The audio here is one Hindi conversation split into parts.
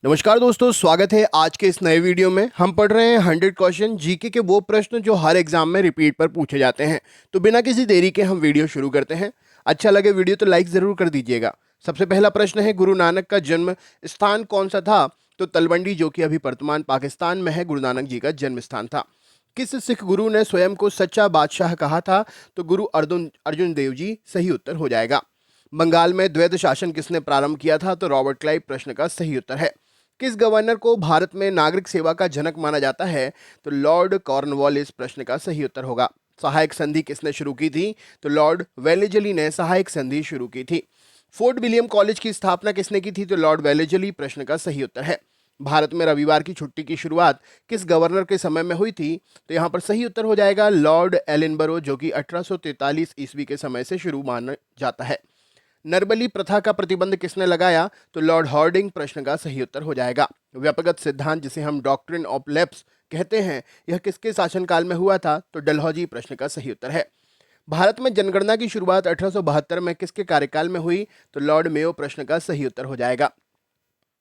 नमस्कार दोस्तों, स्वागत है आज के इस नए वीडियो में। हम पढ़ रहे हैं 100 क्वेश्चन जीके के वो प्रश्न जो हर एग्जाम में रिपीट पर पूछे जाते हैं। तो बिना किसी देरी के हम वीडियो शुरू करते हैं। अच्छा लगे वीडियो तो लाइक जरूर कर दीजिएगा। सबसे पहला प्रश्न है, गुरु नानक का जन्म स्थान कौन सा था? तो तलवंडी, जो कि अभी वर्तमान पाकिस्तान में है, गुरु नानक जी का जन्म स्थान था। किस सिख गुरु ने स्वयं को सच्चा बादशाह कहा था? तो गुरु अर्जुन अर्जुन देव जी सही उत्तर हो जाएगा। बंगाल में द्वैत शासन किसने प्रारंभ किया था? तो रॉबर्ट क्लाइव प्रश्न का सही उत्तर है। किस गवर्नर को भारत में नागरिक सेवा का जनक माना जाता है? तो लॉर्ड कॉर्नवालिस प्रश्न का सही उत्तर होगा। सहायक संधि किसने शुरू की थी? तो लॉर्ड वेलेजली ने सहायक संधि शुरू की थी। फोर्ट विलियम कॉलेज की स्थापना किसने की थी? तो लॉर्ड वेलेजली प्रश्न का सही उत्तर है। भारत में रविवार की छुट्टी की शुरुआत किस गवर्नर के समय में हुई थी? तो यहाँ पर सही उत्तर हो जाएगा लॉर्ड एलिनबरो, जो कि 1843 ईस्वी के समय से शुरू माना जाता है। नरबली प्रथा का प्रतिबंध किसने लगाया? तो लॉर्ड हॉर्डिंग प्रश्न का सही उत्तर हो जाएगा। व्यपगत सिद्धांत, जिसे हम डॉक्ट्रिन ऑफ लैप्स कहते हैं, यह किसके शासनकाल में हुआ था? तो डलहौजी प्रश्न का सही उत्तर है। भारत में जनगणना की शुरुआत 1872 में किसके कार्यकाल में हुई? तो लॉर्ड मेयो प्रश्न का सही उत्तर हो जाएगा।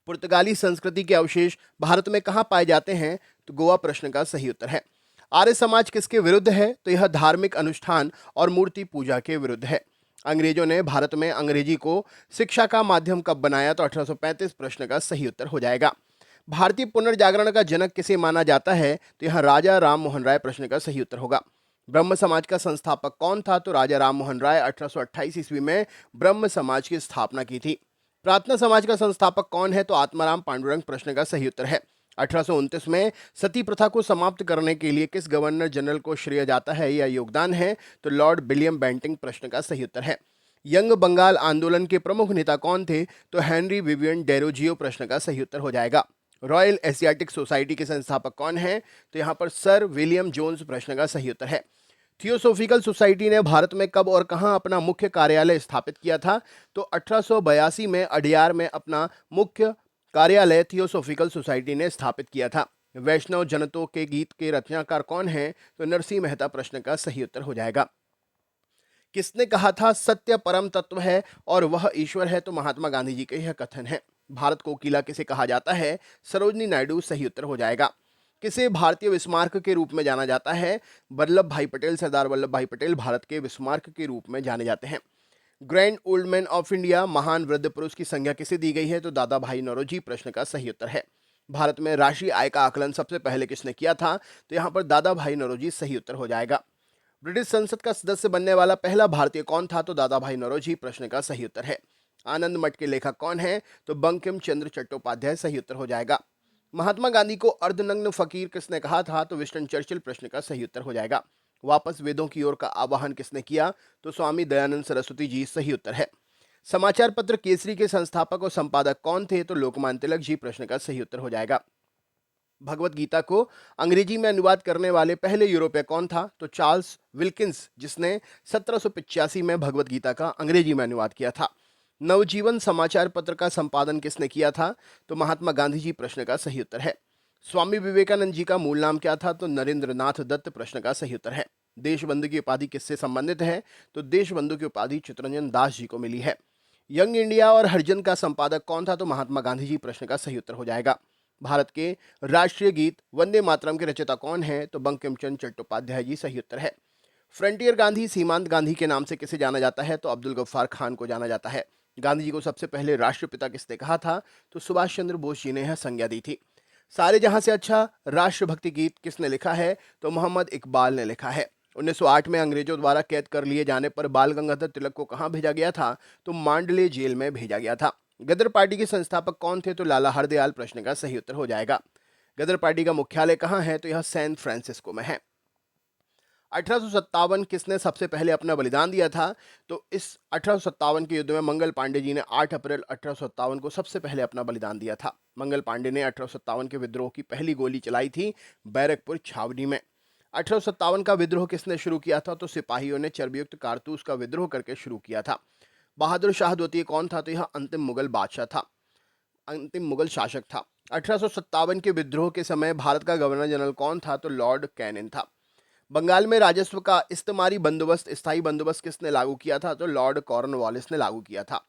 पुर्तगाली संस्कृति के अवशेष भारत में कहाँ पाए जाते हैं? तो गोवा प्रश्न का सही उत्तर है। आर्य समाज किसके विरुद्ध है? तो यह धार्मिक अनुष्ठान और मूर्ति पूजा के विरुद्ध है। अंग्रेजों ने भारत में अंग्रेजी को शिक्षा का माध्यम कब बनाया? तो 1835 प्रश्न का सही उत्तर हो जाएगा। भारतीय पुनर्जागरण का जनक किसे माना जाता है? तो यह राजा राम मोहन राय प्रश्न का सही उत्तर होगा। ब्रह्म समाज का संस्थापक कौन था? तो राजा राम मोहन राय 1828 ईस्वी में ब्रह्म समाज की स्थापना की थी। प्रार्थना समाज का संस्थापक कौन है? तो आत्माराम पांडुरंग प्रश्न का सही उत्तर है। 1829 में सती प्रथा को समाप्त करने के लिए किस गवर्नर जनरल को श्रेय जाता है या योगदान है? तो लॉर्ड विलियम बेंटिंग प्रश्न का सही उत्तर है। यंग बंगाल आंदोलन के प्रमुख नेता कौन थे? तो हेनरी विवियन डेरोजियो प्रश्न का सही उत्तर हो जाएगा। रॉयल एशियाटिक सोसाइटी के संस्थापक कौन है? तो यहाँ पर सर विलियम जोन्स प्रश्न का सही उत्तर है। थियोसोफिकल सोसाइटी ने भारत में कब और कहां अपना मुख्य कार्यालय स्थापित किया था? तो 1882 में अडियार में अपना मुख्य कार्यालय थियोसोफिकल सोसाइटी ने स्थापित किया था। वैष्णव जनतों के गीत के रचनाकार कौन है? तो नरसिंह मेहता प्रश्न का सही उत्तर हो जाएगा। किसने कहा था सत्य परम तत्व है और वह ईश्वर है? तो महात्मा गांधी जी का यह कथन है। भारत को किला किसे कहा जाता है? सरोजनी नायडू सही उत्तर हो जाएगा। किसे भारतीय विस्मार्क के रूप में जाना जाता है? वल्लभ भाई पटेल, सरदार वल्लभ भाई पटेल भारत के विस्मार्क के रूप में जाने जाते हैं। Grand old man of India, महान वृद्ध पुरुष की संज्ञा किसे दी गई है? तो दादा भाई नौरोजी प्रश्न का सही उत्तर है। भारत में राष्ट्रीय आय का आकलन सबसे पहले किसने किया था? तो यहाँ पर दादा भाई नौरोजी सही उत्तर हो जाएगा। ब्रिटिश संसद का सदस्य बनने वाला पहला भारतीय कौन था? तो दादा भाई नौरोजी प्रश्न का सही उत्तर है। आनंद मठ के लेखक कौन है? तो बंकिम चंद्र चट्टोपाध्याय सही उत्तर हो जाएगा। महात्मा गांधी को अर्धनग्न फकीर किसने कहा था? तो विंस्टन चर्चिल प्रश्न का सही उत्तर हो जाएगा। वापस वेदों की ओर का आवाहन किसने किया? तो स्वामी दयानंद सरस्वती जी सही उत्तर है। समाचार पत्र केसरी के संस्थापक और संपादक कौन थे? तो लोकमान्य तिलक जी प्रश्न का सही उत्तर हो जाएगा। भगवत गीता को अंग्रेजी में अनुवाद करने वाले पहले यूरोपीय कौन था? तो चार्ल्स विल्किंस, जिसने 1785 में भगवत गीता का अंग्रेजी में अनुवाद किया था। नवजीवन समाचार पत्र का संपादन किसने किया था? तो महात्मा गांधी जी प्रश्न का सही उत्तर है। स्वामी विवेकानंद जी का मूल नाम क्या था? तो नरेंद्र नाथ दत्त प्रश्न का सही उत्तर है। देशबंधु की उपाधि किससे संबंधित है? तो देशबंधु की उपाधि चित्तरंजन दास जी को मिली है। यंग इंडिया और हरिजन का संपादक कौन था? तो महात्मा गांधी जी प्रश्न का सही उत्तर हो जाएगा। भारत के राष्ट्रीय गीत वंदे मातरम के रचयिता कौन है? तो बंकिम चंद्र चट्टोपाध्याय जी सही उत्तर है। फ्रंटियर गांधी, सीमांत गांधी के नाम से किसे जाना जाता है? तो अब्दुल गफ्फार खान को जाना जाता है। गांधी जी को सबसे पहले राष्ट्रपिता किसने कहा था? तो सुभाष चंद्र बोस जी ने यह संज्ञा दी थी। सारे जहां से अच्छा राष्ट्रभक्ति गीत किसने लिखा है? तो मोहम्मद इकबाल ने लिखा है। 1908 में अंग्रेजों द्वारा कैद कर लिए जाने पर बाल गंगाधर तिलक को कहां भेजा गया था? तो मांडले जेल में भेजा गया था। गदर पार्टी के संस्थापक कौन थे? तो लाला हरदयाल प्रश्न का सही उत्तर हो जाएगा। गदर पार्टी का मुख्यालय कहाँ है? तो यह सैन फ्रांसिस्को में है। 1857 किसने सबसे पहले अपना बलिदान दिया था? तो इस 1857 के युद्ध में मंगल पांडे जी ने 8 अप्रैल 1857 को सबसे पहले अपना बलिदान दिया था। मंगल पांडे ने 1857 के विद्रोह की पहली गोली चलाई थी बैरकपुर छावनी में। 1857 का विद्रोह किसने शुरू किया था? तो सिपाहियों ने चर्बयुक्त कारतूस का विद्रोह करके शुरू किया था। बहादुर शाह द्वितीय कौन था? तो यह अंतिम मुगल बादशाह था, अंतिम मुगल शासक था। 1857 के विद्रोह के समय भारत का गवर्नर जनरल कौन था? तो लॉर्ड कैनिन था। बंगाल में राजस्व का इस्तेमारी बंदोबस्त, स्थायी बंदोबस्त किसने लागू किया था? तो लॉर्ड कॉर्नवालिस ने लागू किया था।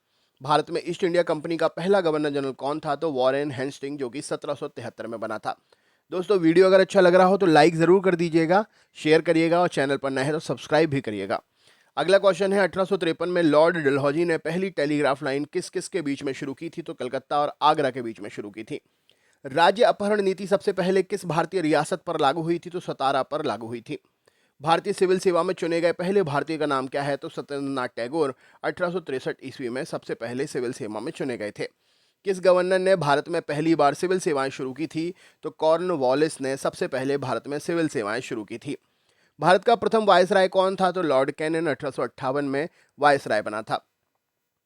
भारत में ईस्ट इंडिया कंपनी का पहला गवर्नर जनरल कौन था? तो वॉरेन हेस्टिंग, जो कि 1773 में बना था। दोस्तों वीडियो अगर अच्छा लग रहा हो तो लाइक ज़रूर कर दीजिएगा, शेयर करिएगा और चैनल पर नए हैं तो सब्सक्राइब भी करिएगा। अगला क्वेश्चन है, 1853 में लॉर्ड डलहौजी ने पहली टेलीग्राफ लाइन किस किस के बीच में शुरू की थी? तो कलकत्ता और आगरा के बीच में शुरू की थी। राज्य अपहरण नीति सबसे पहले किस भारतीय रियासत पर लागू हुई थी? तो सतारा पर लागू हुई थी। भारतीय सिविल सेवा में चुने गए पहले भारतीय का नाम क्या है? तो सत्येंद्रनाथ टैगोर 1863 ईस्वी में सबसे पहले सिविल सेवा में चुने गए थे। किस गवर्नर ने भारत में पहली बार सिविल सेवाएं शुरू की थी? तो कॉर्नवालिस ने सबसे पहले भारत में सिविल सेवाएं शुरू की थी। भारत का प्रथम वायसराय कौन था? तो लॉर्ड कैनिन 1858 में वायसराय बना था।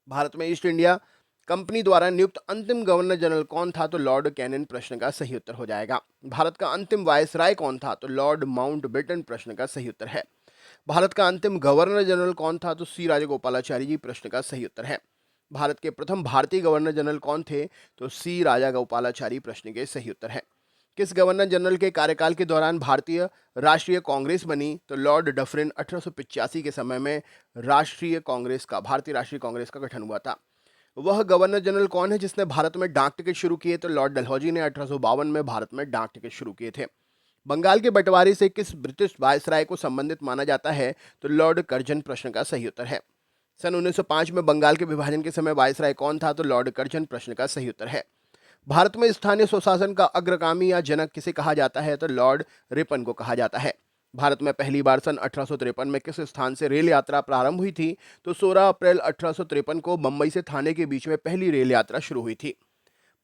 भारत में ईस्ट इंडिया कंपनी द्वारा नियुक्त अंतिम गवर्नर जनरल कौन था? तो लॉर्ड कैनिन प्रश्न का सही उत्तर हो जाएगा। भारत का अंतिम वायसराय कौन था? तो लॉर्ड माउंटबेटन प्रश्न का सही उत्तर है। भारत का अंतिम गवर्नर जनरल कौन था? तो सी राजागोपालाचारी जी प्रश्न का सही उत्तर है। भारत के प्रथम भारतीय गवर्नर जनरल कौन थे? तो सी राजागोपालाचारी प्रश्न के सही उत्तर है। किस गवर्नर जनरल के कार्यकाल के दौरान भारतीय राष्ट्रीय कांग्रेस बनी? तो लॉर्ड डफरिन 1885 के समय में भारतीय राष्ट्रीय कांग्रेस का गठन हुआ था। वह गवर्नर जनरल कौन है जिसने भारत में डाक टिकट शुरू किए? तो लॉर्ड डलहौजी ने 1852 में भारत में डाक टिकट शुरू किए थे। बंगाल के बंटवारे से किस ब्रिटिश वायसराय को संबंधित माना जाता है? तो लॉर्ड कर्जन प्रश्न का सही उत्तर है। सन 1905 में बंगाल के विभाजन के समय वायसराय कौन था? तो लॉर्ड कर्जन प्रश्न का सही उत्तर है। भारत में स्थानीय स्वशासन का अग्रगामी या जनक किसे कहा जाता है? तो लॉर्ड रिपन को कहा जाता है। भारत में पहली बार सन 1853 में किस स्थान से रेल यात्रा प्रारंभ हुई थी? तो 16 अप्रैल 1853 को बंबई से थाने के बीच में पहली रेल यात्रा शुरू हुई थी।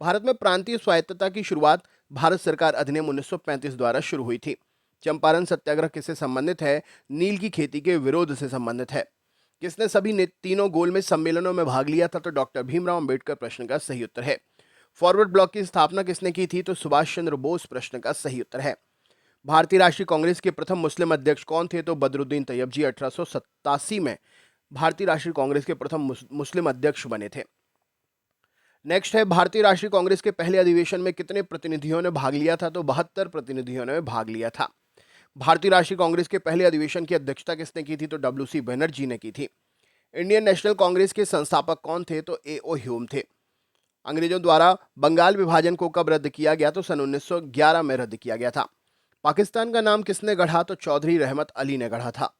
भारत में प्रांतीय स्वायत्तता की शुरुआत भारत सरकार अधिनियम 1935 द्वारा शुरू हुई थी। चंपारण सत्याग्रह किससे संबंधित है? नील की खेती के विरोध से संबंधित है। किसने सभी तीनों गोलमेज सम्मेलनों में भाग लिया था? तो डॉक्टर भीमराव अंबेडकर प्रश्न का सही उत्तर है। फॉरवर्ड ब्लॉक की स्थापना किसने की थी? तो सुभाष चंद्र बोस प्रश्न का सही उत्तर है। भारतीय राष्ट्रीय कांग्रेस के प्रथम मुस्लिम अध्यक्ष कौन थे? तो बदरुद्दीन तैयब जी 1887 में भारतीय राष्ट्रीय कांग्रेस के प्रथम मुस्लिम अध्यक्ष बने थे। नेक्स्ट है, भारतीय राष्ट्रीय कांग्रेस के पहले अधिवेशन में कितने प्रतिनिधियों ने भाग लिया था? तो 72 प्रतिनिधियों ने भाग लिया था। भारतीय राष्ट्रीय कांग्रेस के पहले अधिवेशन की अध्यक्षता किसने की थी? तो WC बनर्जी ने की थी। इंडियन नेशनल कांग्रेस के संस्थापक कौन थे? तो A.O. ह्यूम थे। अंग्रेजों द्वारा बंगाल विभाजन को कब रद्द किया गया? तो सन 1911 में रद्द किया गया था। पाकिस्तान का नाम किसने गढ़ा? तो चौधरी रहमत अली ने गढ़ा था।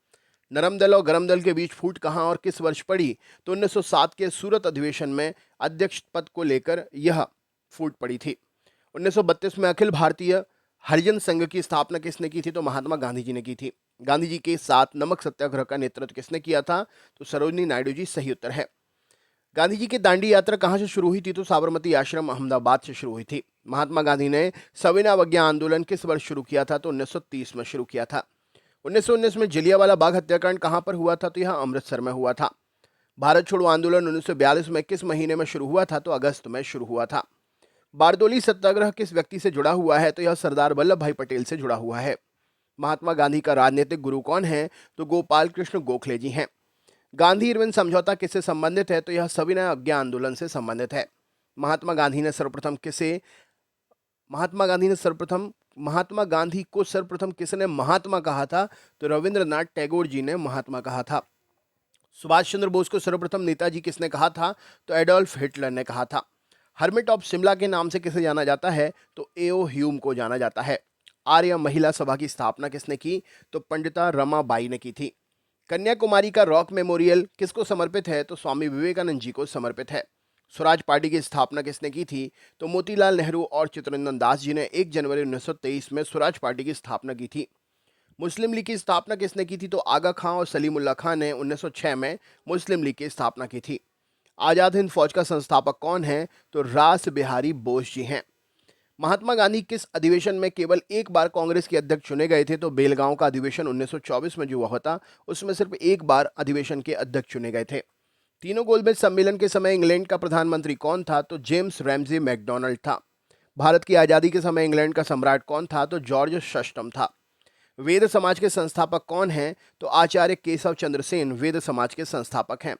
नरम दल और गरम दल के बीच फूट कहां और किस वर्ष पड़ी? तो 1907 के सूरत अधिवेशन में अध्यक्ष पद को लेकर यह फूट पड़ी थी। 1932 में अखिल भारतीय हरिजन संघ की स्थापना किसने की थी? तो महात्मा गांधी जी ने की थी। गांधी जी के साथ नमक सत्याग्रह का नेतृत्व किसने किया था? तो सरोजिनी नायडू जी सही उत्तर है। गांधी जी की दांडी यात्रा कहां से शुरू हुई थी? तो साबरमती आश्रम अहमदाबाद से शुरू हुई थी। महात्मा गांधी ने सविनय अवज्ञा आंदोलन किस वर्ष शुरू किया था? तो 1930 में शुरू किया था। 1919 में जलियांवाला बाग हत्याकांड कहां पर हुआ था? तो यह अमृतसर में हुआ था। भारत छोड़ो आंदोलन 1942 में किस महीने में शुरू हुआ था? तो अगस्त में शुरू हुआ था। बारदोली सत्याग्रह किस व्यक्ति से जुड़ा हुआ है? तो यह सरदार वल्लभ भाई पटेल से जुड़ा हुआ है। महात्मा गांधी का राजनीतिक गुरु कौन है? तो गोपाल कृष्ण गोखले जी हैं। गांधी इरविन समझौता किससे संबंधित है? तो यह सविनय अवज्ञा आंदोलन से संबंधित है। महात्मा गांधी ने सर्वप्रथम किसे महात्मा गांधी को सर्वप्रथम किसने महात्मा कहा था? तो रविंद्रनाथ टैगोर जी ने महात्मा कहा था। सुभाष चंद्र बोस को सर्वप्रथम नेताजी किसने कहा था? तो एडोल्फ हिटलर ने कहा था। हर्मिट ऑफ शिमला के नाम से किसे जाना जाता है? तो A.O. ह्यूम को जाना जाता है। आर्य महिला सभा की स्थापना किसने की? तो पंडिता रमाबाई ने की थी। कन्याकुमारी का रॉक मेमोरियल किसको समर्पित है? तो स्वामी विवेकानंद जी को समर्पित है। स्वराज पार्टी की स्थापना किसने की थी? तो मोतीलाल नेहरू और चित्तरंजन दास जी ने 1 जनवरी 1923 में स्वराज पार्टी की स्थापना की थी। मुस्लिम लीग की स्थापना किसने की थी? तो आगा खां और सलीमुल्लाह खां ने 1906 में मुस्लिम लीग की स्थापना की थी। आज़ाद हिंद फौज का संस्थापक कौन है? तो रास बिहारी बोस जी हैं। महात्मा गांधी किस अधिवेशन में केवल एक बार कांग्रेस के अध्यक्ष चुने गए थे? तो बेलगांव का अधिवेशन 1924 में जो हुआ था उसमें सिर्फ एक बार अधिवेशन के अध्यक्ष चुने गए थे। तीनों गोलमेज सम्मेलन के समय इंग्लैंड का प्रधानमंत्री कौन था? तो जेम्स रैमजे मैकडोनाल्ड था। भारत की आज़ादी के समय इंग्लैंड का सम्राट कौन था? तो जॉर्ज षष्ठम था। वेद समाज के संस्थापक कौन हैं? तो आचार्य केशव चंद्र सेन वेद समाज के संस्थापक हैं।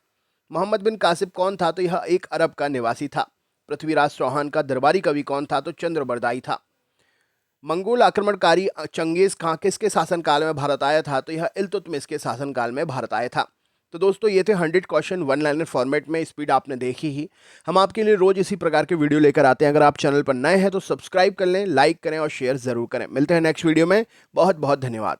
मोहम्मद बिन कासिम कौन था? तो यह एक अरब का निवासी था। पृथ्वीराज चौहान का दरबारी कवि कौन था? तो चंद्रबरदाई था। मंगोल आक्रमणकारी चंगेज खां किसके शासनकाल में भारत आया था? तो यह इल्तुतमिश के शासनकाल में भारत आया था। तो दोस्तों ये थे 100 क्वेश्चन वन लाइनर फॉर्मेट में। स्पीड आपने देखी ही। हम आपके लिए रोज इसी प्रकार के वीडियो लेकर आते हैं। अगर आप चैनल पर नए हैं तो सब्सक्राइब कर लें, लाइक करें और शेयर जरूर करें। मिलते हैं नेक्स्ट वीडियो में। बहुत बहुत धन्यवाद।